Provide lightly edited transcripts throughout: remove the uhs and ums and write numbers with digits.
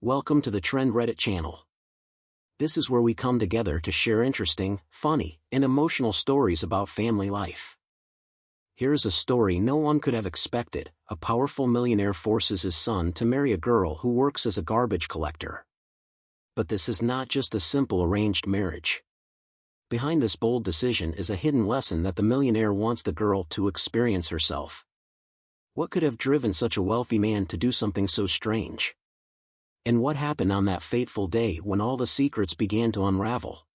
Welcome to the Trend Reddit channel. This is where we come together to share interesting, funny, and emotional stories about family life. Here's a story no one could have expected. A powerful millionaire forces his son to marry a girl who works as a garbage collector. But this is not just a simple arranged marriage. Behind this bold decision is a hidden lesson that the millionaire wants the girl to experience herself. What could have driven such a wealthy man to do something so strange? And what happened on that fateful day when all the secrets began to unravel?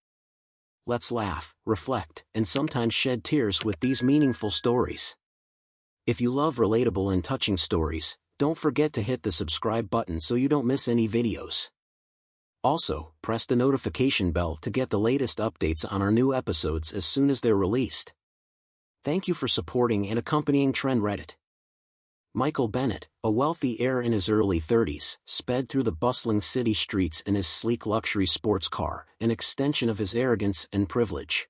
Let's laugh, reflect, and sometimes shed tears with these meaningful stories. If you love relatable and touching stories, don't forget to hit the subscribe button so you don't miss any videos. Also, press the notification bell to get the latest updates on our new episodes as soon as they're released. Thank you for supporting and accompanying Trend Reddit. Michael Bennett, a wealthy heir in his early 30s, sped through the bustling city streets in his sleek luxury sports car, an extension of his arrogance and privilege.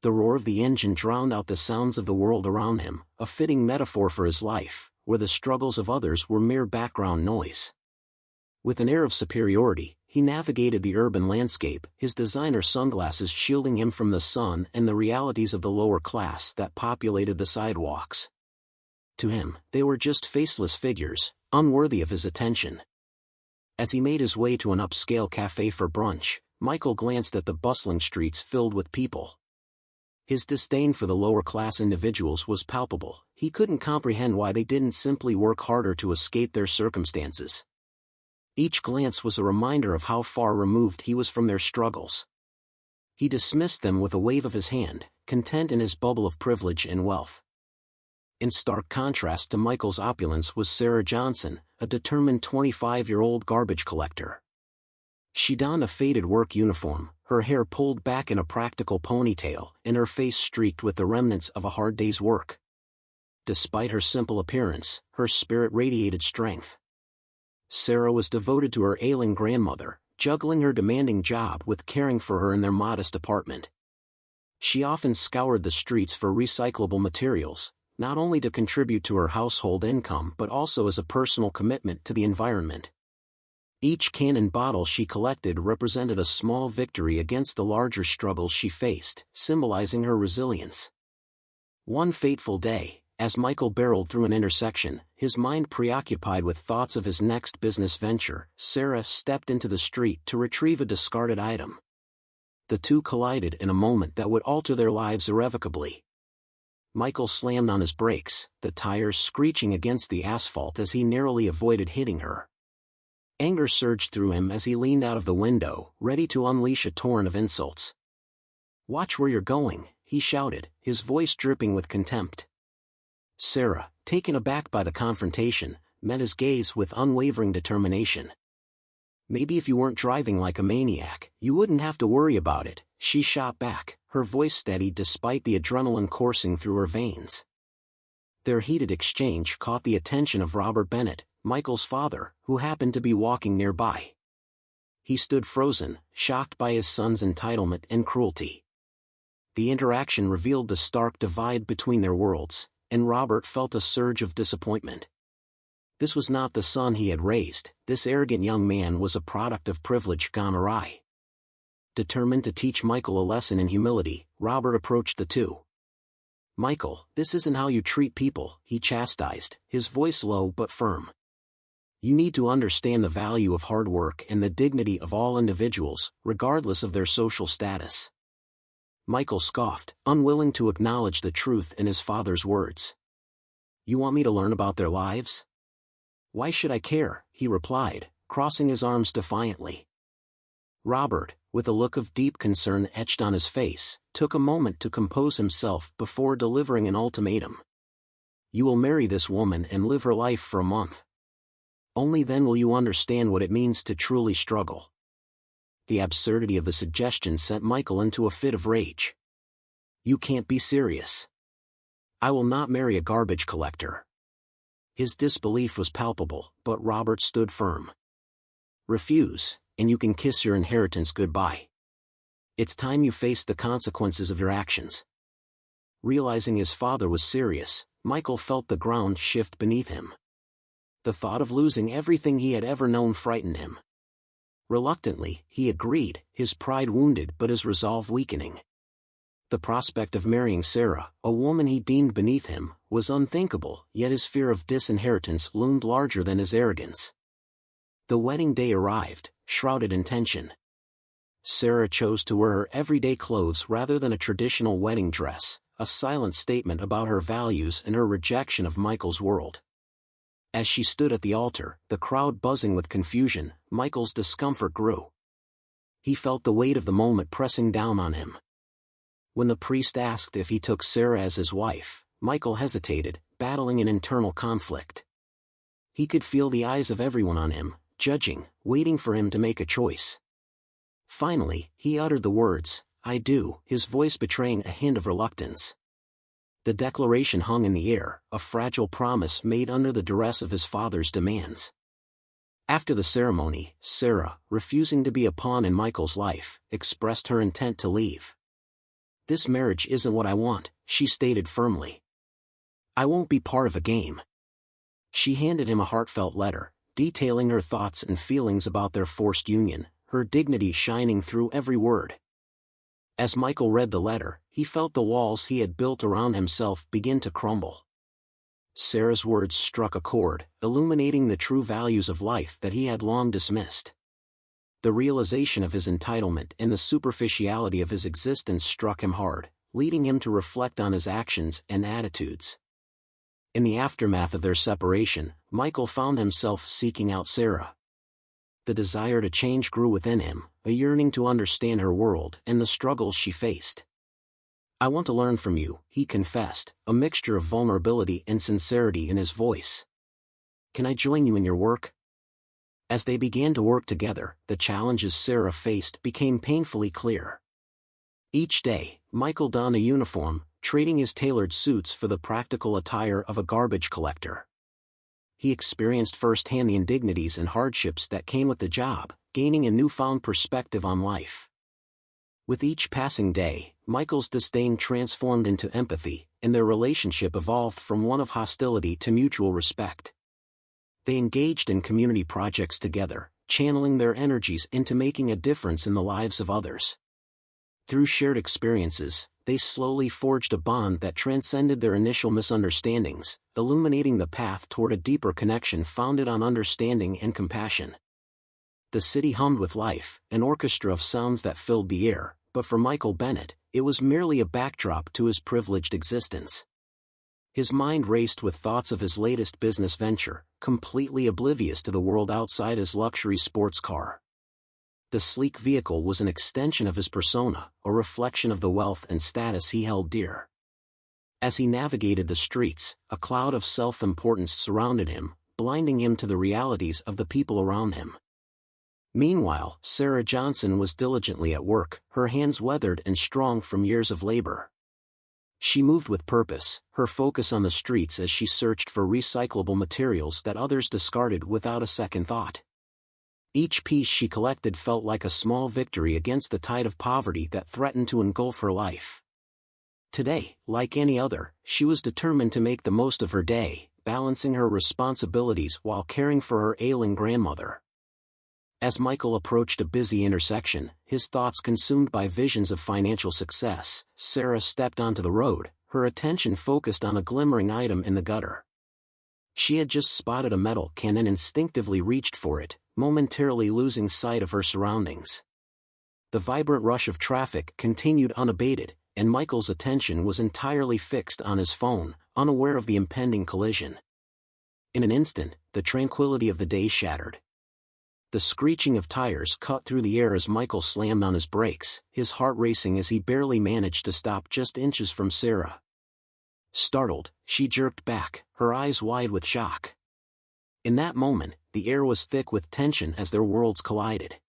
The roar of the engine drowned out the sounds of the world around him, a fitting metaphor for his life, where the struggles of others were mere background noise. With an air of superiority, he navigated the urban landscape, his designer sunglasses shielding him from the sun and the realities of the lower class that populated the sidewalks. To him, they were just faceless figures, unworthy of his attention. As he made his way to an upscale cafe for brunch, Michael glanced at the bustling streets filled with people. His disdain for the lower-class individuals was palpable. He couldn't comprehend why they didn't simply work harder to escape their circumstances. Each glance was a reminder of how far removed he was from their struggles. He dismissed them with a wave of his hand, content in his bubble of privilege and wealth. In stark contrast to Michael's opulence was Sarah Johnson, a determined 25-year-old garbage collector. She donned a faded work uniform, her hair pulled back in a practical ponytail, and her face streaked with the remnants of a hard day's work. Despite her simple appearance, her spirit radiated strength. Sarah was devoted to her ailing grandmother, juggling her demanding job with caring for her in their modest apartment. She often scoured the streets for recyclable materials, not only to contribute to her household income but also as a personal commitment to the environment. Each can and bottle she collected represented a small victory against the larger struggles she faced, symbolizing her resilience. One fateful day, as Michael barreled through an intersection, his mind preoccupied with thoughts of his next business venture, Sarah stepped into the street to retrieve a discarded item. The two collided in a moment that would alter their lives irrevocably. Michael slammed on his brakes, the tires screeching against the asphalt as he narrowly avoided hitting her. Anger surged through him as he leaned out of the window, ready to unleash a torrent of insults. "Watch where you're going," he shouted, his voice dripping with contempt. Sarah, taken aback by the confrontation, met his gaze with unwavering determination. "Maybe if you weren't driving like a maniac, you wouldn't have to worry about it," she shot back, her voice steady despite the adrenaline coursing through her veins. Their heated exchange caught the attention of Robert Bennett, Michael's father, who happened to be walking nearby. He stood frozen, shocked by his son's entitlement and cruelty. The interaction revealed the stark divide between their worlds, and Robert felt a surge of disappointment. This was not the son he had raised. This arrogant young man was a product of privilege gone awry. Determined to teach Michael a lesson in humility, Robert approached the two. "Michael, this isn't how you treat people," he chastised, his voice low but firm. "You need to understand the value of hard work and the dignity of all individuals, regardless of their social status." Michael scoffed, unwilling to acknowledge the truth in his father's words. "You want me to learn about their lives? Why should I care?" he replied, crossing his arms defiantly. Robert, with a look of deep concern etched on his face, took a moment to compose himself before delivering an ultimatum. "You will marry this woman and live her life for a month. Only then will you understand what it means to truly struggle." The absurdity of the suggestion sent Michael into a fit of rage. "You can't be serious. I will not marry a garbage collector." His disbelief was palpable, but Robert stood firm. "Refuse, and you can kiss your inheritance goodbye. It's time you faced the consequences of your actions." Realizing his father was serious, Michael felt the ground shift beneath him. The thought of losing everything he had ever known frightened him. Reluctantly, he agreed, his pride wounded but his resolve weakening. The prospect of marrying Sarah, a woman he deemed beneath him, was unthinkable, yet his fear of disinheritance loomed larger than his arrogance. The wedding day arrived, shrouded in tension. Sarah chose to wear her everyday clothes rather than a traditional wedding dress, a silent statement about her values and her rejection of Michael's world. As she stood at the altar, the crowd buzzing with confusion, Michael's discomfort grew. He felt the weight of the moment pressing down on him. When the priest asked if he took Sarah as his wife, Michael hesitated, battling an internal conflict. He could feel the eyes of everyone on him, judging, waiting for him to make a choice. Finally, he uttered the words, "I do," his voice betraying a hint of reluctance. The declaration hung in the air, a fragile promise made under the duress of his father's demands. After the ceremony, Sarah, refusing to be a pawn in Michael's life, expressed her intent to leave. "This marriage isn't what I want," she stated firmly. "I won't be part of a game." She handed him a heartfelt letter, detailing her thoughts and feelings about their forced union, her dignity shining through every word. As Michael read the letter, he felt the walls he had built around himself begin to crumble. Sarah's words struck a chord, illuminating the true values of life that he had long dismissed. The realization of his entitlement and the superficiality of his existence struck him hard, leading him to reflect on his actions and attitudes. In the aftermath of their separation, Michael found himself seeking out Sarah. The desire to change grew within him, a yearning to understand her world and the struggles she faced. "I want to learn from you," he confessed, a mixture of vulnerability and sincerity in his voice. "Can I join you in your work?" As they began to work together, the challenges Sarah faced became painfully clear. Each day, Michael donned a uniform, trading his tailored suits for the practical attire of a garbage collector. He experienced firsthand the indignities and hardships that came with the job, gaining a newfound perspective on life. With each passing day, Michael's disdain transformed into empathy, and their relationship evolved from one of hostility to mutual respect. They engaged in community projects together, channeling their energies into making a difference in the lives of others. Through shared experiences, they slowly forged a bond that transcended their initial misunderstandings, illuminating the path toward a deeper connection founded on understanding and compassion. The city hummed with life, an orchestra of sounds that filled the air, but for Michael Bennett, it was merely a backdrop to his privileged existence. His mind raced with thoughts of his latest business venture, completely oblivious to the world outside his luxury sports car. The sleek vehicle was an extension of his persona, a reflection of the wealth and status he held dear. As he navigated the streets, a cloud of self-importance surrounded him, blinding him to the realities of the people around him. Meanwhile, Sarah Johnson was diligently at work, her hands weathered and strong from years of labor. She moved with purpose, her focus on the streets as she searched for recyclable materials that others discarded without a second thought. Each piece she collected felt like a small victory against the tide of poverty that threatened to engulf her life. Today, like any other, she was determined to make the most of her day, balancing her responsibilities while caring for her ailing grandmother. As Michael approached a busy intersection, his thoughts consumed by visions of financial success, Sarah stepped onto the road, her attention focused on a glimmering item in the gutter. She had just spotted a metal can and instinctively reached for it, momentarily losing sight of her surroundings. The vibrant rush of traffic continued unabated, and Michael's attention was entirely fixed on his phone, unaware of the impending collision. In an instant, the tranquility of the day shattered. The screeching of tires cut through the air as Michael slammed on his brakes, his heart racing as he barely managed to stop just inches from Sarah. Startled, she jerked back, her eyes wide with shock. In that moment, the air was thick with tension as their worlds collided.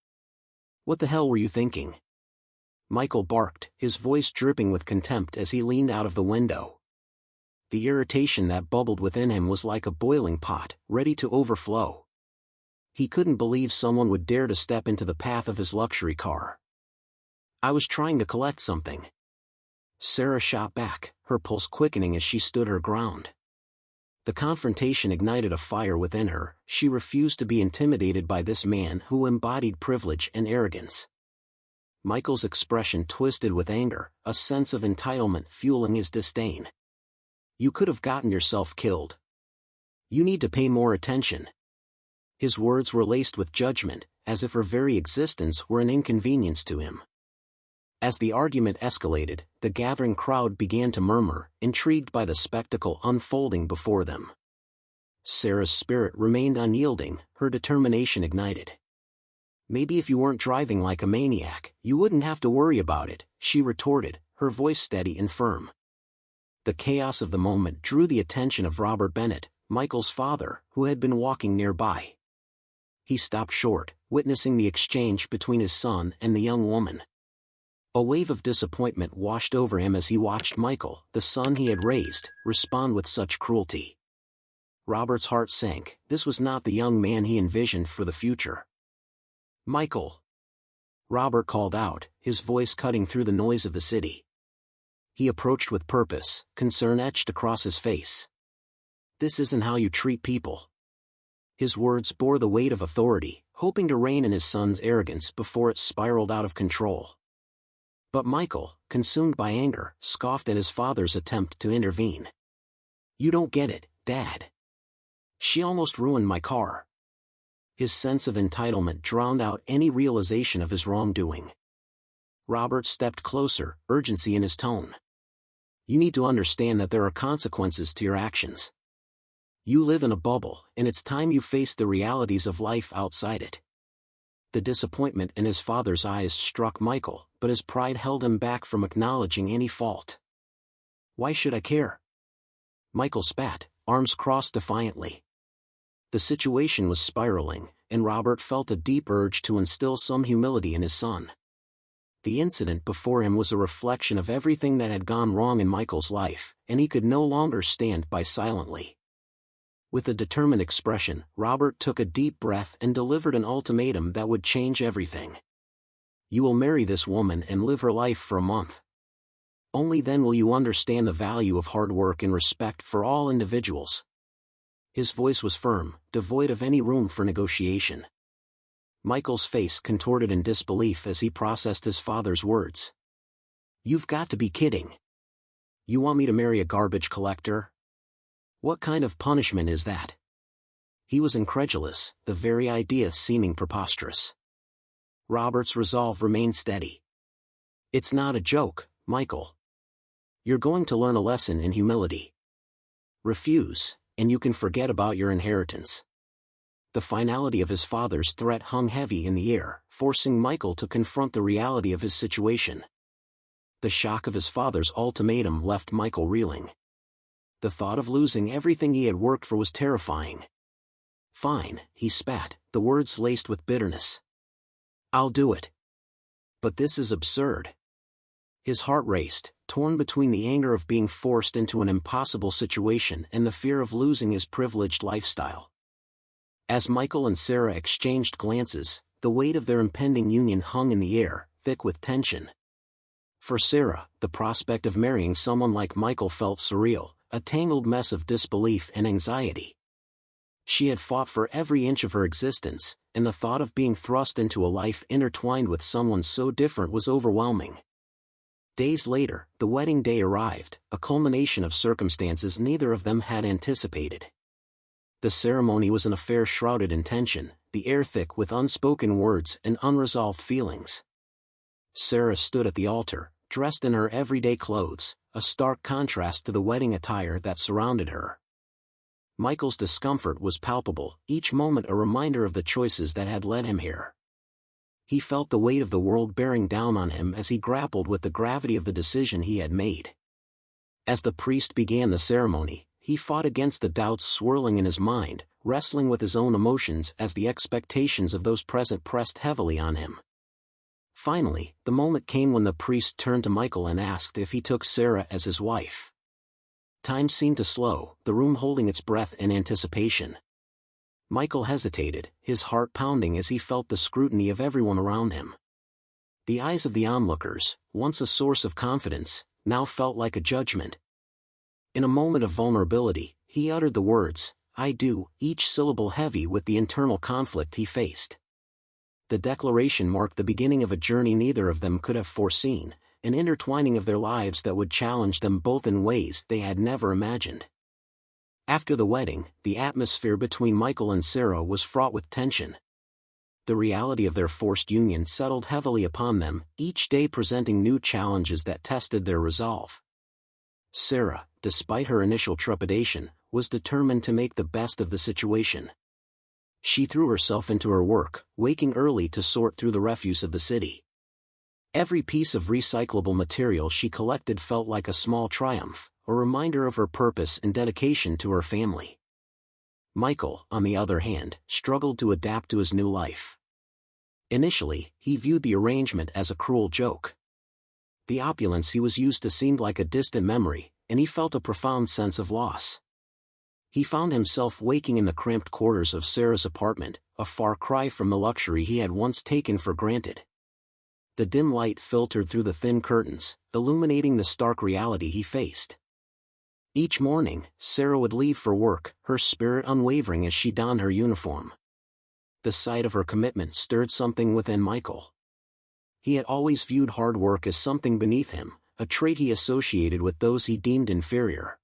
"What the hell were you thinking?" Michael barked, his voice dripping with contempt as he leaned out of the window. The irritation that bubbled within him was like a boiling pot, ready to overflow. He couldn't believe someone would dare to step into the path of his luxury car. "I was trying to collect something." Sarah shot back, her pulse quickening as she stood her ground. The confrontation ignited a fire within her. She refused to be intimidated by this man who embodied privilege and arrogance. Michael's expression twisted with anger, a sense of entitlement fueling his disdain. "You could have gotten yourself killed. You need to pay more attention." His words were laced with judgment, as if her very existence were an inconvenience to him. As the argument escalated, the gathering crowd began to murmur, intrigued by the spectacle unfolding before them. Sarah's spirit remained unyielding, her determination ignited. "Maybe if you weren't driving like a maniac, you wouldn't have to worry about it," she retorted, her voice steady and firm. The chaos of the moment drew the attention of Robert Bennett, Michael's father, who had been walking nearby. He stopped short, witnessing the exchange between his son and the young woman. A wave of disappointment washed over him as he watched Michael, the son he had raised, respond with such cruelty. Robert's heart sank. This was not the young man he envisioned for the future. "Michael!" Robert called out, his voice cutting through the noise of the city. He approached with purpose, concern etched across his face. "This isn't how you treat people." His words bore the weight of authority, hoping to rein in his son's arrogance before it spiraled out of control. But Michael, consumed by anger, scoffed at his father's attempt to intervene. "You don't get it, Dad. She almost ruined my car." His sense of entitlement drowned out any realization of his wrongdoing. Robert stepped closer, urgency in his tone. "You need to understand that there are consequences to your actions. You live in a bubble, and it's time you faced the realities of life outside it." The disappointment in his father's eyes struck Michael, but his pride held him back from acknowledging any fault. "Why should I care?" Michael spat, arms crossed defiantly. The situation was spiraling, and Robert felt a deep urge to instill some humility in his son. The incident before him was a reflection of everything that had gone wrong in Michael's life, and he could no longer stand by silently. With a determined expression, Robert took a deep breath and delivered an ultimatum that would change everything. "You will marry this woman and live her life for a month. Only then will you understand the value of hard work and respect for all individuals." His voice was firm, devoid of any room for negotiation. Michael's face contorted in disbelief as he processed his father's words. "You've got to be kidding. You want me to marry a garbage collector? What kind of punishment is that?" He was incredulous, the very idea seeming preposterous. Robert's resolve remained steady. "It's not a joke, Michael. You're going to learn a lesson in humility. Refuse, and you can forget about your inheritance." The finality of his father's threat hung heavy in the air, forcing Michael to confront the reality of his situation. The shock of his father's ultimatum left Michael reeling. The thought of losing everything he had worked for was terrifying. "Fine," he spat, the words laced with bitterness. "I'll do it. But this is absurd." His heart raced, torn between the anger of being forced into an impossible situation and the fear of losing his privileged lifestyle. As Michael and Sarah exchanged glances, the weight of their impending union hung in the air, thick with tension. For Sarah, the prospect of marrying someone like Michael felt surreal, a tangled mess of disbelief and anxiety. She had fought for every inch of her existence, and the thought of being thrust into a life intertwined with someone so different was overwhelming. Days later, the wedding day arrived, a culmination of circumstances neither of them had anticipated. The ceremony was an affair shrouded in tension, the air thick with unspoken words and unresolved feelings. Sarah stood at the altar, dressed in her everyday clothes, a stark contrast to the wedding attire that surrounded her. Michael's discomfort was palpable, each moment a reminder of the choices that had led him here. He felt the weight of the world bearing down on him as he grappled with the gravity of the decision he had made. As the priest began the ceremony, he fought against the doubts swirling in his mind, wrestling with his own emotions as the expectations of those present pressed heavily on him. Finally, the moment came when the priest turned to Michael and asked if he took Sarah as his wife. Time seemed to slow, the room holding its breath in anticipation. Michael hesitated, his heart pounding as he felt the scrutiny of everyone around him. The eyes of the onlookers, once a source of confidence, now felt like a judgment. In a moment of vulnerability, he uttered the words, "I do," each syllable heavy with the internal conflict he faced. The declaration marked the beginning of a journey neither of them could have foreseen, an intertwining of their lives that would challenge them both in ways they had never imagined. After the wedding, the atmosphere between Michael and Sarah was fraught with tension. The reality of their forced union settled heavily upon them, each day presenting new challenges that tested their resolve. Sarah, despite her initial trepidation, was determined to make the best of the situation. She threw herself into her work, waking early to sort through the refuse of the city. Every piece of recyclable material she collected felt like a small triumph, a reminder of her purpose and dedication to her family. Michael, on the other hand, struggled to adapt to his new life. Initially, he viewed the arrangement as a cruel joke. The opulence he was used to seemed like a distant memory, and he felt a profound sense of loss. He found himself waking in the cramped quarters of Sarah's apartment, a far cry from the luxury he had once taken for granted. The dim light filtered through the thin curtains, illuminating the stark reality he faced. Each morning, Sarah would leave for work, her spirit unwavering as she donned her uniform. The sight of her commitment stirred something within Michael. He had always viewed hard work as something beneath him, a trait he associated with those he deemed inferior.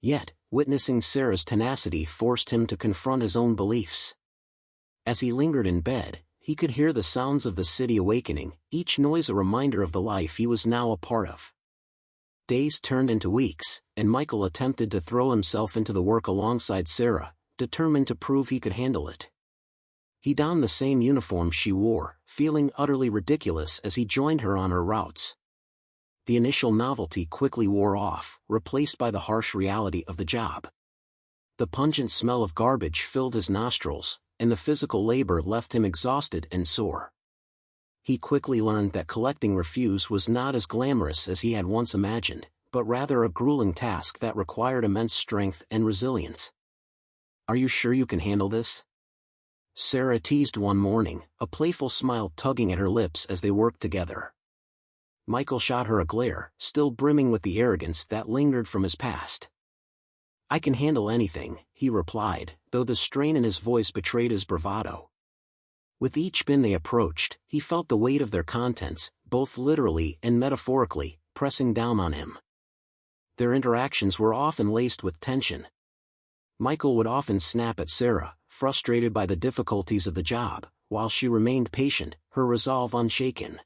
Yet, witnessing Sarah's tenacity forced him to confront his own beliefs. As he lingered in bed, he could hear the sounds of the city awakening, each noise a reminder of the life he was now a part of. Days turned into weeks, and Michael attempted to throw himself into the work alongside Sarah, determined to prove he could handle it. He donned the same uniform she wore, feeling utterly ridiculous as he joined her on her routes. The initial novelty quickly wore off, replaced by the harsh reality of the job. The pungent smell of garbage filled his nostrils, and the physical labor left him exhausted and sore. He quickly learned that collecting refuse was not as glamorous as he had once imagined, but rather a grueling task that required immense strength and resilience. "Are you sure you can handle this?" Sarah teased one morning, a playful smile tugging at her lips as they worked together. Michael shot her a glare, still brimming with the arrogance that lingered from his past. "I can handle anything," he replied, though the strain in his voice betrayed his bravado. With each bin they approached, he felt the weight of their contents, both literally and metaphorically, pressing down on him. Their interactions were often laced with tension. Michael would often snap at Sarah, frustrated by the difficulties of the job, while she remained patient, her resolve unshaken.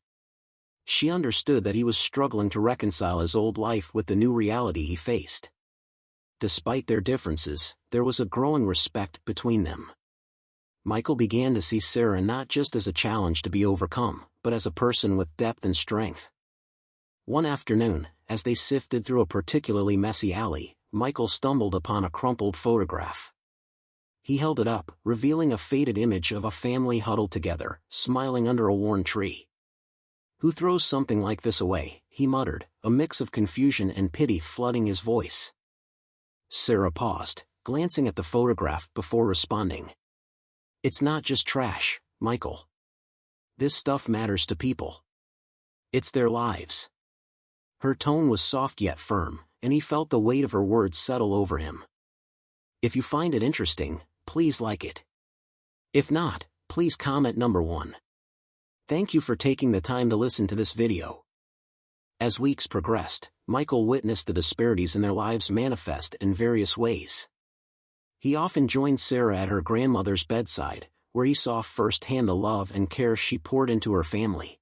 She understood that he was struggling to reconcile his old life with the new reality he faced. Despite their differences, there was a growing respect between them. Michael began to see Sarah not just as a challenge to be overcome, but as a person with depth and strength. One afternoon, as they sifted through a particularly messy alley, Michael stumbled upon a crumpled photograph. He held it up, revealing a faded image of a family huddled together, smiling under a worn tree. "Who throws something like this away?" he muttered, a mix of confusion and pity flooding his voice. Sarah paused, glancing at the photograph before responding. "It's not just trash, Michael. This stuff matters to people. It's their lives." Her tone was soft yet firm, and he felt the weight of her words settle over him. "If you find it interesting, please like it. If not, please comment number 1. Thank you for taking the time to listen to this video." As weeks progressed, Michael witnessed the disparities in their lives manifest in various ways. He often joined Sarah at her grandmother's bedside, where he saw firsthand the love and care she poured into her family.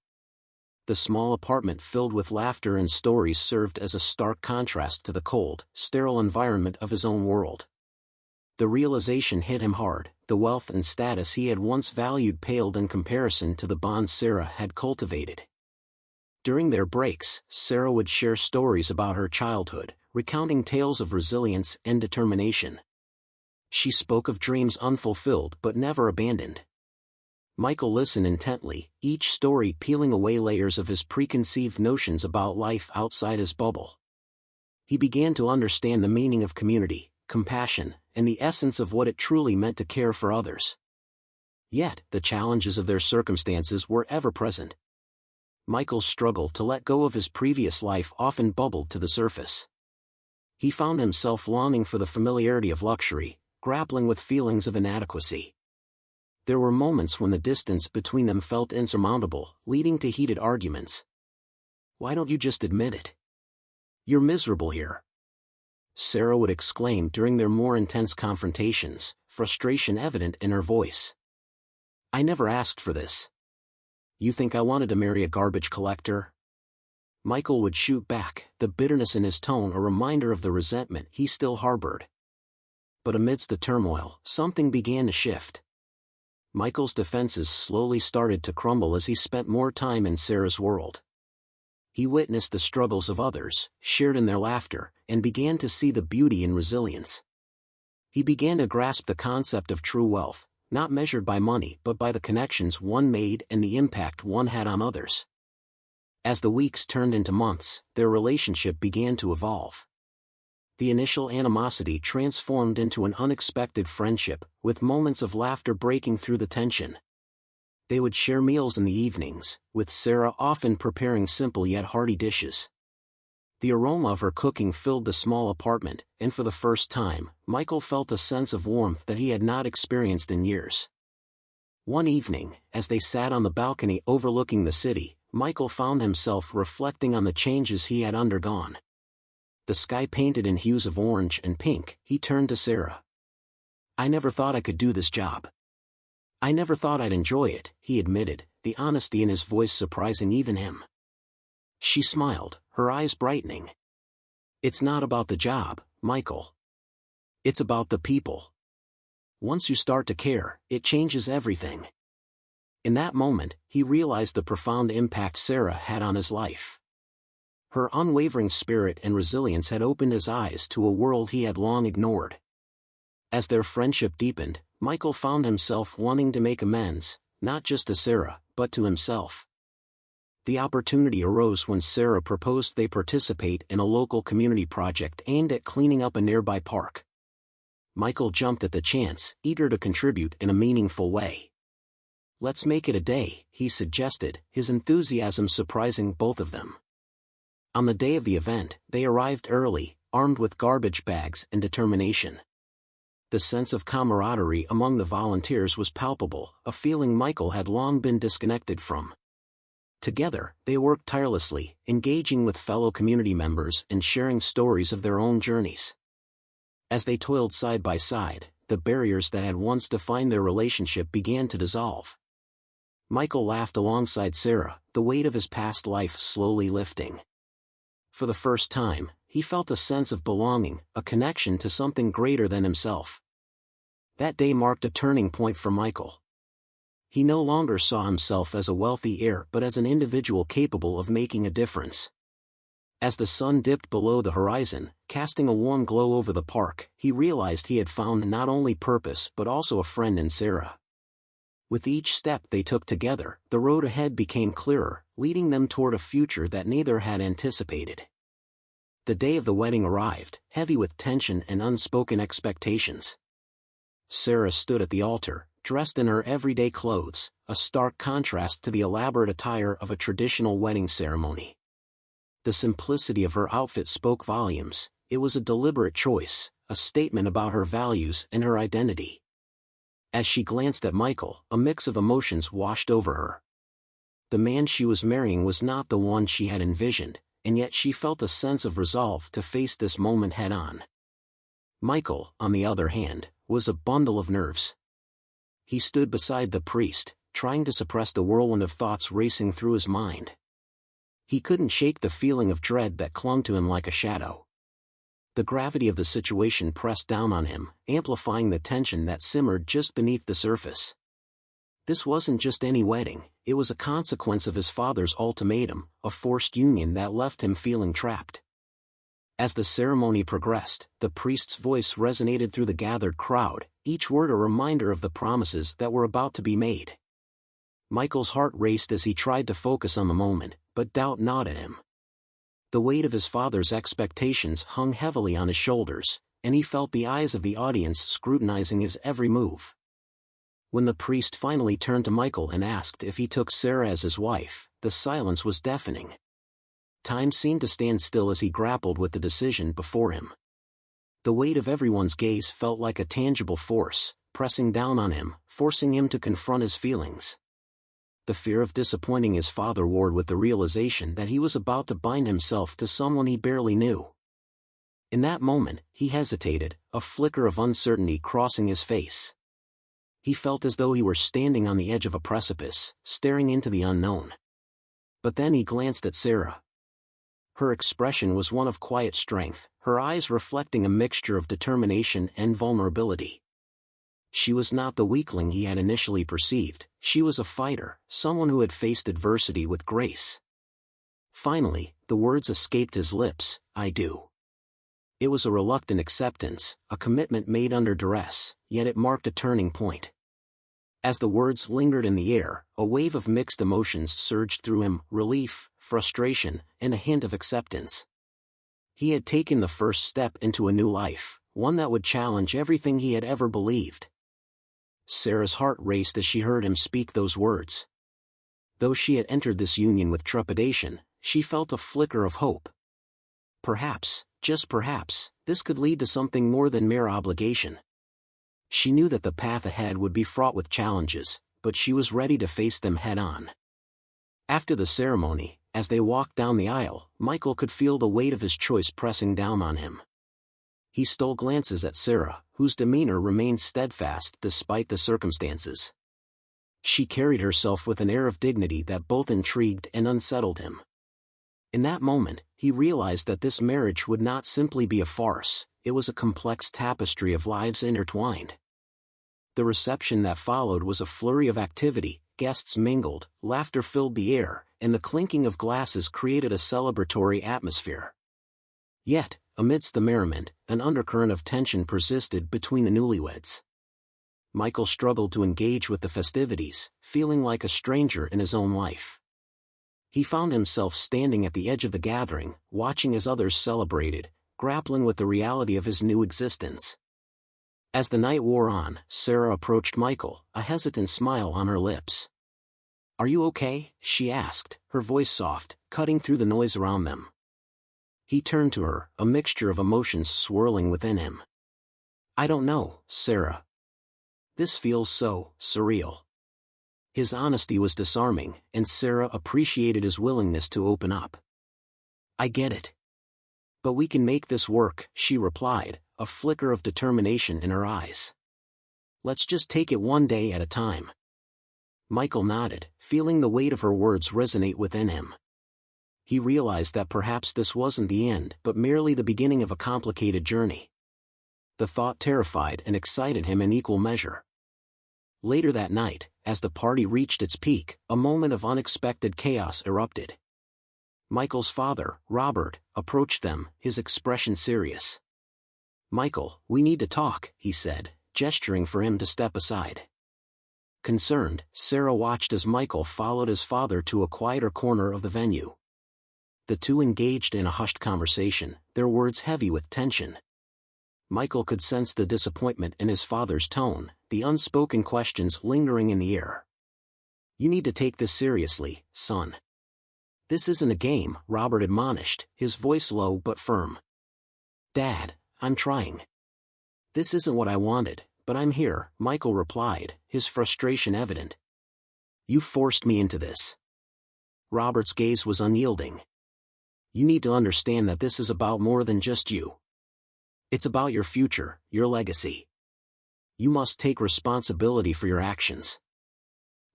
The small apartment filled with laughter and stories served as a stark contrast to the cold, sterile environment of his own world. The realization hit him hard: the wealth and status he had once valued paled in comparison to the bonds Sarah had cultivated. During their breaks, Sarah would share stories about her childhood, recounting tales of resilience and determination. She spoke of dreams unfulfilled but never abandoned. Michael listened intently, each story peeling away layers of his preconceived notions about life outside his bubble. He began to understand the meaning of community, compassion, and the essence of what it truly meant to care for others. Yet, the challenges of their circumstances were ever present. Michael's struggle to let go of his previous life often bubbled to the surface. He found himself longing for the familiarity of luxury, grappling with feelings of inadequacy. There were moments when the distance between them felt insurmountable, leading to heated arguments. "Why don't you just admit it? You're miserable here," Sarah would exclaim during their more intense confrontations, frustration evident in her voice. "I never asked for this. You think I wanted to marry a garbage collector?" Michael would shoot back, the bitterness in his tone a reminder of the resentment he still harbored. But amidst the turmoil, something began to shift. Michael's defenses slowly started to crumble as he spent more time in Sarah's world. He witnessed the struggles of others, shared in their laughter, and began to see the beauty in resilience. He began to grasp the concept of true wealth, not measured by money but by the connections one made and the impact one had on others. As the weeks turned into months, their relationship began to evolve. The initial animosity transformed into an unexpected friendship, with moments of laughter breaking through the tension. They would share meals in the evenings, with Sarah often preparing simple yet hearty dishes. The aroma of her cooking filled the small apartment, and for the first time, Michael felt a sense of warmth that he had not experienced in years. One evening, as they sat on the balcony overlooking the city, Michael found himself reflecting on the changes he had undergone. The sky painted in hues of orange and pink, he turned to Sarah. "I never thought I could do this job. I never thought I'd enjoy it," he admitted, the honesty in his voice surprising even him. She smiled, her eyes brightening. "It's not about the job, Michael. It's about the people. Once you start to care, it changes everything." In that moment, he realized the profound impact Sarah had on his life. Her unwavering spirit and resilience had opened his eyes to a world he had long ignored. As their friendship deepened, Michael found himself wanting to make amends, not just to Sarah, but to himself. The opportunity arose when Sarah proposed they participate in a local community project aimed at cleaning up a nearby park. Michael jumped at the chance, eager to contribute in a meaningful way. "Let's make it a day," he suggested, his enthusiasm surprising both of them. On the day of the event, they arrived early, armed with garbage bags and determination. The sense of camaraderie among the volunteers was palpable, a feeling Michael had long been disconnected from. Together, they worked tirelessly, engaging with fellow community members and sharing stories of their own journeys. As they toiled side by side, the barriers that had once defined their relationship began to dissolve. Michael laughed alongside Sarah, the weight of his past life slowly lifting. For the first time, he felt a sense of belonging, a connection to something greater than himself. That day marked a turning point for Michael. He no longer saw himself as a wealthy heir but as an individual capable of making a difference. As the sun dipped below the horizon, casting a warm glow over the park, he realized he had found not only purpose but also a friend in Sarah. With each step they took together, the road ahead became clearer, leading them toward a future that neither had anticipated. The day of the wedding arrived, heavy with tension and unspoken expectations. Sarah stood at the altar, dressed in her everyday clothes, a stark contrast to the elaborate attire of a traditional wedding ceremony. The simplicity of her outfit spoke volumes. It was a deliberate choice, a statement about her values and her identity. As she glanced at Michael, a mix of emotions washed over her. The man she was marrying was not the one she had envisioned, and yet she felt a sense of resolve to face this moment head-on. Michael, on the other hand, was a bundle of nerves. He stood beside the priest, trying to suppress the whirlwind of thoughts racing through his mind. He couldn't shake the feeling of dread that clung to him like a shadow. The gravity of the situation pressed down on him, amplifying the tension that simmered just beneath the surface. This wasn't just any wedding, it was a consequence of his father's ultimatum, a forced union that left him feeling trapped. As the ceremony progressed, the priest's voice resonated through the gathered crowd, each word a reminder of the promises that were about to be made. Michael's heart raced as he tried to focus on the moment, but doubt gnawed at him. The weight of his father's expectations hung heavily on his shoulders, and he felt the eyes of the audience scrutinizing his every move. When the priest finally turned to Michael and asked if he took Sarah as his wife, the silence was deafening. Time seemed to stand still as he grappled with the decision before him. The weight of everyone's gaze felt like a tangible force, pressing down on him, forcing him to confront his feelings. The fear of disappointing his father warred with the realization that he was about to bind himself to someone he barely knew. In that moment, he hesitated, a flicker of uncertainty crossing his face. He felt as though he were standing on the edge of a precipice, staring into the unknown. But then he glanced at Sarah. Her expression was one of quiet strength, her eyes reflecting a mixture of determination and vulnerability. She was not the weakling he had initially perceived, she was a fighter, someone who had faced adversity with grace. Finally, the words escaped his lips, "I do." It was a reluctant acceptance, a commitment made under duress, yet it marked a turning point. As the words lingered in the air, a wave of mixed emotions surged through him, relief, frustration, and a hint of acceptance. He had taken the first step into a new life, one that would challenge everything he had ever believed. Sarah's heart raced as she heard him speak those words. Though she had entered this union with trepidation, she felt a flicker of hope. Perhaps, just perhaps, this could lead to something more than mere obligation. She knew that the path ahead would be fraught with challenges, but she was ready to face them head-on. After the ceremony, as they walked down the aisle, Michael could feel the weight of his choice pressing down on him. He stole glances at Sarah, whose demeanor remained steadfast despite the circumstances. She carried herself with an air of dignity that both intrigued and unsettled him. In that moment, he realized that this marriage would not simply be a farce, it was a complex tapestry of lives intertwined. The reception that followed was a flurry of activity, guests mingled, laughter filled the air, and the clinking of glasses created a celebratory atmosphere. Yet, amidst the merriment, an undercurrent of tension persisted between the newlyweds. Michael struggled to engage with the festivities, feeling like a stranger in his own life. He found himself standing at the edge of the gathering, watching as others celebrated, grappling with the reality of his new existence. As the night wore on, Sarah approached Michael, a hesitant smile on her lips. "Are you okay?" she asked, her voice soft, cutting through the noise around them. He turned to her, a mixture of emotions swirling within him. "I don't know, Sarah. This feels so surreal." His honesty was disarming, and Sarah appreciated his willingness to open up. "I get it. But we can make this work," she replied, a flicker of determination in her eyes. "Let's just take it one day at a time." Michael nodded, feeling the weight of her words resonate within him. He realized that perhaps this wasn't the end but merely the beginning of a complicated journey. The thought terrified and excited him in equal measure. Later that night, as the party reached its peak, a moment of unexpected chaos erupted. Michael's father, Robert, approached them, his expression serious. "Michael, we need to talk," he said, gesturing for him to step aside. Concerned, Sarah watched as Michael followed his father to a quieter corner of the venue. The two engaged in a hushed conversation, their words heavy with tension. Michael could sense the disappointment in his father's tone, the unspoken questions lingering in the air. "You need to take this seriously, son. This isn't a game," Robert admonished, his voice low but firm. "Dad, I'm trying. This isn't what I wanted, but I'm here," Michael replied, his frustration evident. "You forced me into this." Robert's gaze was unyielding. "You need to understand that this is about more than just you. It's about your future, your legacy. You must take responsibility for your actions."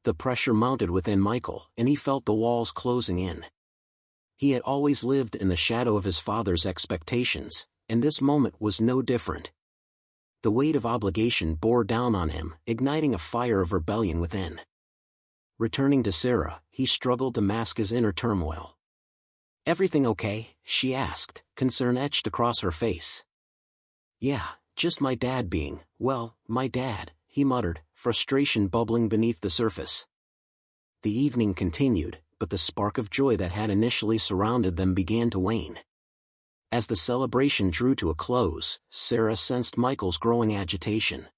The pressure mounted within Michael, and he felt the walls closing in. He had always lived in the shadow of his father's expectations, and this moment was no different. The weight of obligation bore down on him, igniting a fire of rebellion within. Returning to Sarah, he struggled to mask his inner turmoil. "Everything okay?" she asked, concern etched across her face. "Yeah, just my dad being, well, my dad," he muttered, frustration bubbling beneath the surface. The evening continued, but the spark of joy that had initially surrounded them began to wane. As the celebration drew to a close, Sarah sensed Michael's growing agitation.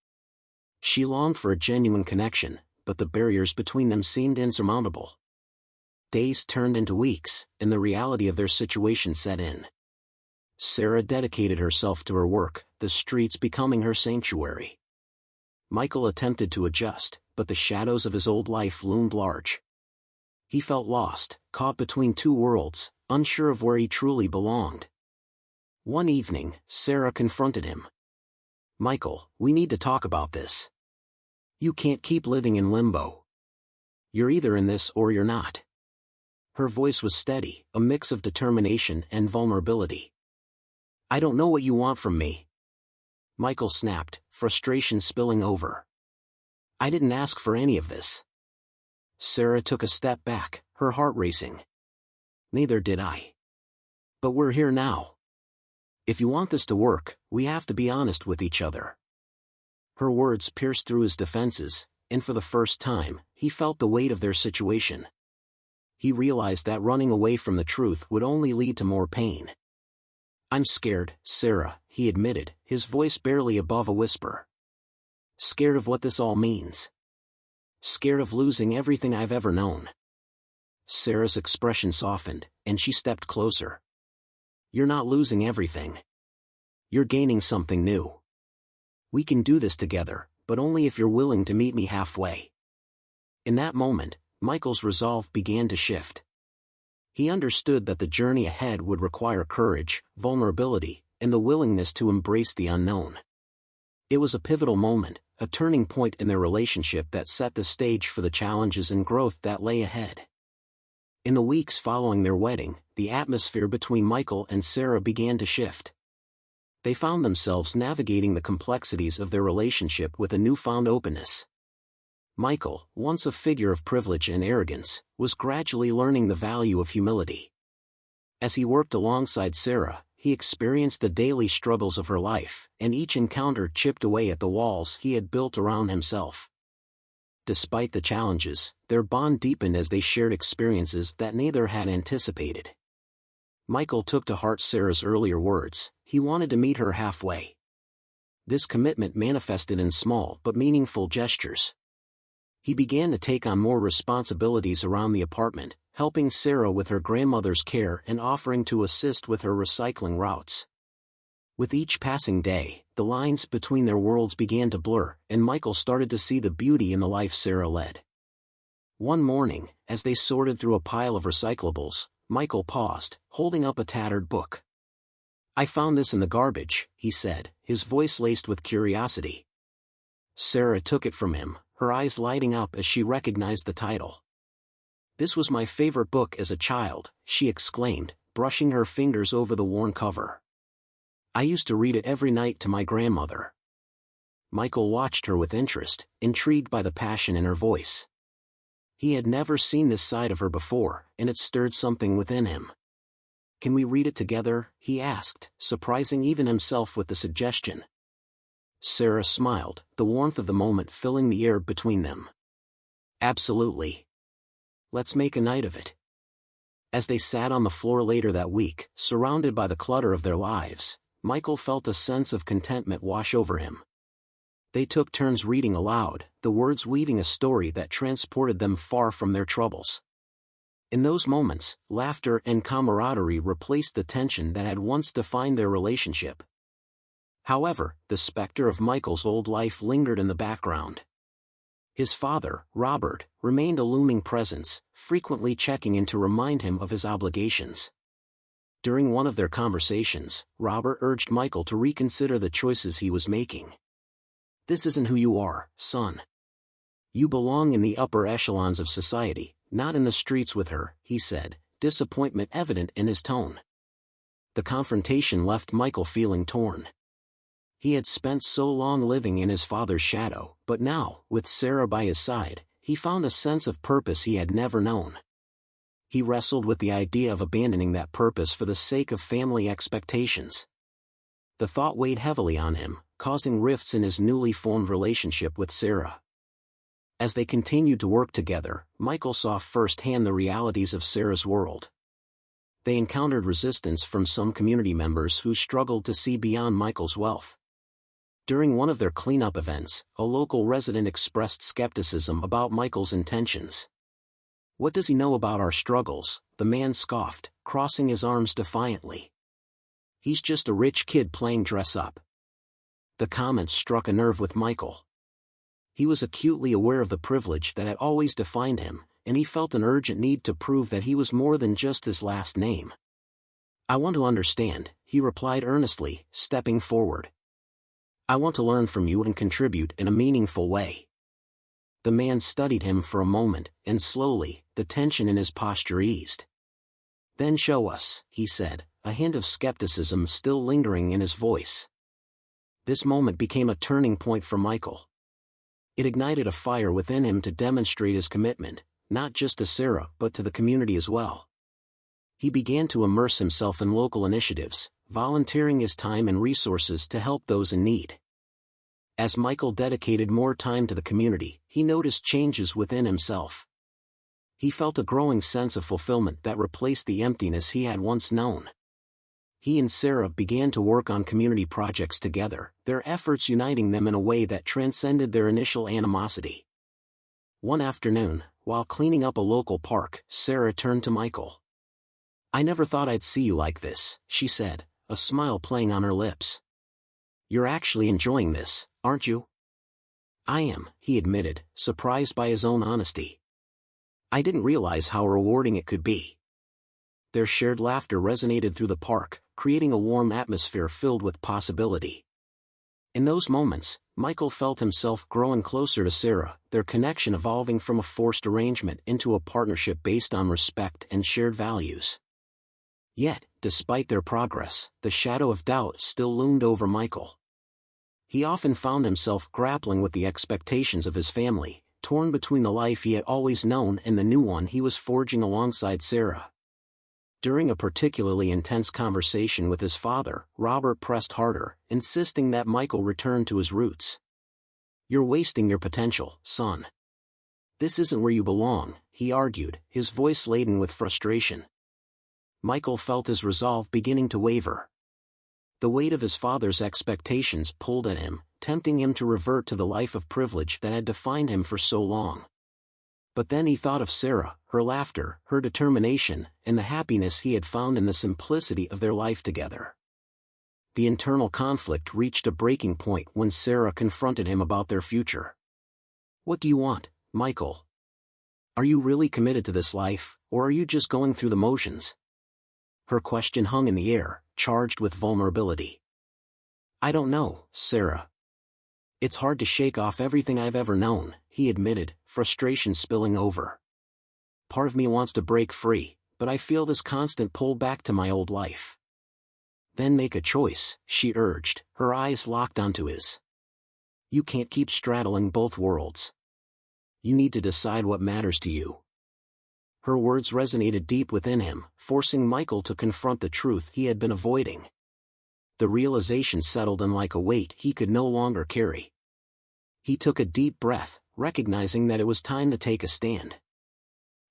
She longed for a genuine connection, but the barriers between them seemed insurmountable. Days turned into weeks, and the reality of their situation set in. Sarah dedicated herself to her work, the streets becoming her sanctuary. Michael attempted to adjust, but the shadows of his old life loomed large. He felt lost, caught between two worlds, unsure of where he truly belonged. One evening, Sarah confronted him. "Michael, we need to talk about this. You can't keep living in limbo. You're either in this or you're not." Her voice was steady, a mix of determination and vulnerability. "I don't know what you want from me." Michael snapped, frustration spilling over. "I didn't ask for any of this." Sarah took a step back, her heart racing. "Neither did I. But we're here now. If you want this to work, we have to be honest with each other." Her words pierced through his defenses, and for the first time, he felt the weight of their situation. He realized that running away from the truth would only lead to more pain. "I'm scared, Sarah," he admitted, his voice barely above a whisper. "Scared of what this all means. Scared of losing everything I've ever known." Sarah's expression softened, and she stepped closer. "You're not losing everything. You're gaining something new. We can do this together, but only if you're willing to meet me halfway." In that moment, Michael's resolve began to shift. He understood that the journey ahead would require courage, vulnerability, and the willingness to embrace the unknown. It was a pivotal moment, a turning point in their relationship that set the stage for the challenges and growth that lay ahead. In the weeks following their wedding, the atmosphere between Michael and Sarah began to shift. They found themselves navigating the complexities of their relationship with a newfound openness. Michael, once a figure of privilege and arrogance, was gradually learning the value of humility. As he worked alongside Sarah, he experienced the daily struggles of her life, and each encounter chipped away at the walls he had built around himself. Despite the challenges, their bond deepened as they shared experiences that neither had anticipated. Michael took to heart Sarah's earlier words. He wanted to meet her halfway. This commitment manifested in small but meaningful gestures. He began to take on more responsibilities around the apartment, helping Sarah with her grandmother's care and offering to assist with her recycling routes. With each passing day, the lines between their worlds began to blur, and Michael started to see the beauty in the life Sarah led. One morning, as they sorted through a pile of recyclables, Michael paused, holding up a tattered book. "I found this in the garbage," he said, his voice laced with curiosity. Sarah took it from him, her eyes lighting up as she recognized the title. "This was my favorite book as a child," she exclaimed, brushing her fingers over the worn cover. "I used to read it every night to my grandmother." Michael watched her with interest, intrigued by the passion in her voice. He had never seen this side of her before, and it stirred something within him. "Can we read it together?" he asked, surprising even himself with the suggestion. Sarah smiled, the warmth of the moment filling the air between them. "Absolutely. Let's make a night of it." As they sat on the floor later that week, surrounded by the clutter of their lives, Michael felt a sense of contentment wash over him. They took turns reading aloud, the words weaving a story that transported them far from their troubles. In those moments, laughter and camaraderie replaced the tension that had once defined their relationship. However, the specter of Michael's old life lingered in the background. His father, Robert, remained a looming presence, frequently checking in to remind him of his obligations. During one of their conversations, Robert urged Michael to reconsider the choices he was making. "This isn't who you are, son. You belong in the upper echelons of society, not in the streets with her," he said, disappointment evident in his tone. The confrontation left Michael feeling torn. He had spent so long living in his father's shadow, but now, with Sarah by his side, he found a sense of purpose he had never known. He wrestled with the idea of abandoning that purpose for the sake of family expectations. The thought weighed heavily on him, causing rifts in his newly formed relationship with Sarah. As they continued to work together, Michael saw firsthand the realities of Sarah's world. They encountered resistance from some community members who struggled to see beyond Michael's wealth. During one of their cleanup events, a local resident expressed skepticism about Michael's intentions. "What does he know about our struggles?" the man scoffed, crossing his arms defiantly. He's just a rich kid playing dress-up. The comment struck a nerve with Michael. He was acutely aware of the privilege that had always defined him, and he felt an urgent need to prove that he was more than just his last name. "I want to understand," he replied earnestly, stepping forward. "I want to learn from you and contribute in a meaningful way." The man studied him for a moment, and slowly, the tension in his posture eased. "Then show us," he said, a hint of skepticism still lingering in his voice. This moment became a turning point for Michael. It ignited a fire within him to demonstrate his commitment, not just to Sarah but to the community as well. He began to immerse himself in local initiatives, volunteering his time and resources to help those in need. As Michael dedicated more time to the community, he noticed changes within himself. He felt a growing sense of fulfillment that replaced the emptiness he had once known. He and Sarah began to work on community projects together, their efforts uniting them in a way that transcended their initial animosity. One afternoon, while cleaning up a local park, Sarah turned to Michael. "I never thought I'd see you like this," she said, a smile playing on her lips. "You're actually enjoying this, aren't you?" "I am," he admitted, surprised by his own honesty. "I didn't realize how rewarding it could be." Their shared laughter resonated through the park, creating a warm atmosphere filled with possibility. In those moments, Michael felt himself growing closer to Sarah, their connection evolving from a forced arrangement into a partnership based on respect and shared values. Yet, despite their progress, the shadow of doubt still loomed over Michael. He often found himself grappling with the expectations of his family, torn between the life he had always known and the new one he was forging alongside Sarah. During a particularly intense conversation with his father, Robert pressed harder, insisting that Michael return to his roots. "You're wasting your potential, son. This isn't where you belong," he argued, his voice laden with frustration. Michael felt his resolve beginning to waver. The weight of his father's expectations pulled at him, tempting him to revert to the life of privilege that had defined him for so long. But then he thought of Sarah, her laughter, her determination, and the happiness he had found in the simplicity of their life together. The internal conflict reached a breaking point when Sarah confronted him about their future. "What do you want, Michael? Are you really committed to this life, or are you just going through the motions?" Her question hung in the air, charged with vulnerability. "I don't know, Sarah. It's hard to shake off everything I've ever known," he admitted, frustration spilling over. "Part of me wants to break free, but I feel this constant pull back to my old life." "Then make a choice," she urged, her eyes locked onto his. "You can't keep straddling both worlds. You need to decide what matters to you." Her words resonated deep within him, forcing Michael to confront the truth he had been avoiding. The realization settled in like a weight he could no longer carry. He took a deep breath, recognizing that it was time to take a stand.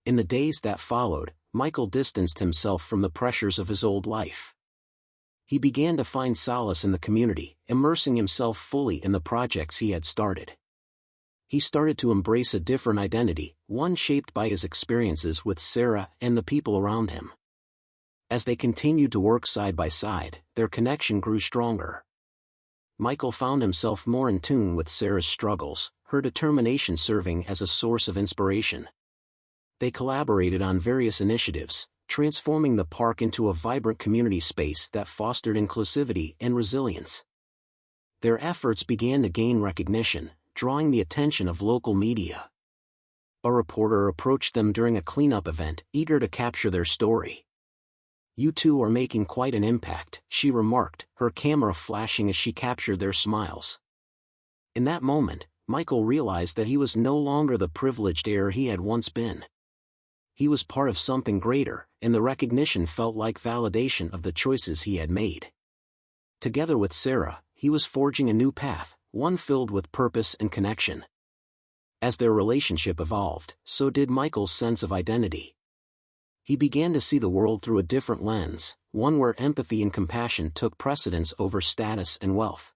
In the days that followed, Michael distanced himself from the pressures of his old life. He began to find solace in the community, immersing himself fully in the projects he had started. He started to embrace a different identity, one shaped by his experiences with Sarah and the people around him. As they continued to work side by side, their connection grew stronger. Michael found himself more in tune with Sarah's struggles, her determination serving as a source of inspiration. They collaborated on various initiatives, transforming the park into a vibrant community space that fostered inclusivity and resilience. Their efforts began to gain recognition, drawing the attention of local media. A reporter approached them during a cleanup event, eager to capture their story. "You two are making quite an impact," she remarked, her camera flashing as she captured their smiles. In that moment, Michael realized that he was no longer the privileged heir he had once been. He was part of something greater, and the recognition felt like validation of the choices he had made. Together with Sarah, he was forging a new path, one filled with purpose and connection. As their relationship evolved, so did Michael's sense of identity. He began to see the world through a different lens, one where empathy and compassion took precedence over status and wealth.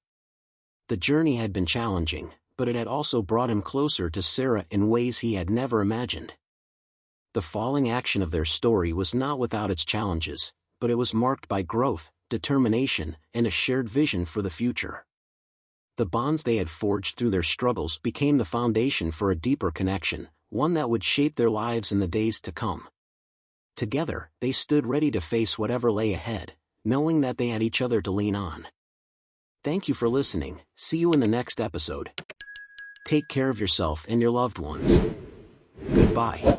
The journey had been challenging, but it had also brought him closer to Sarah in ways he had never imagined. The falling action of their story was not without its challenges, but it was marked by growth, determination, and a shared vision for the future. The bonds they had forged through their struggles became the foundation for a deeper connection, one that would shape their lives in the days to come. Together, they stood ready to face whatever lay ahead, knowing that they had each other to lean on. Thank you for listening. See you in the next episode. Take care of yourself and your loved ones. Goodbye.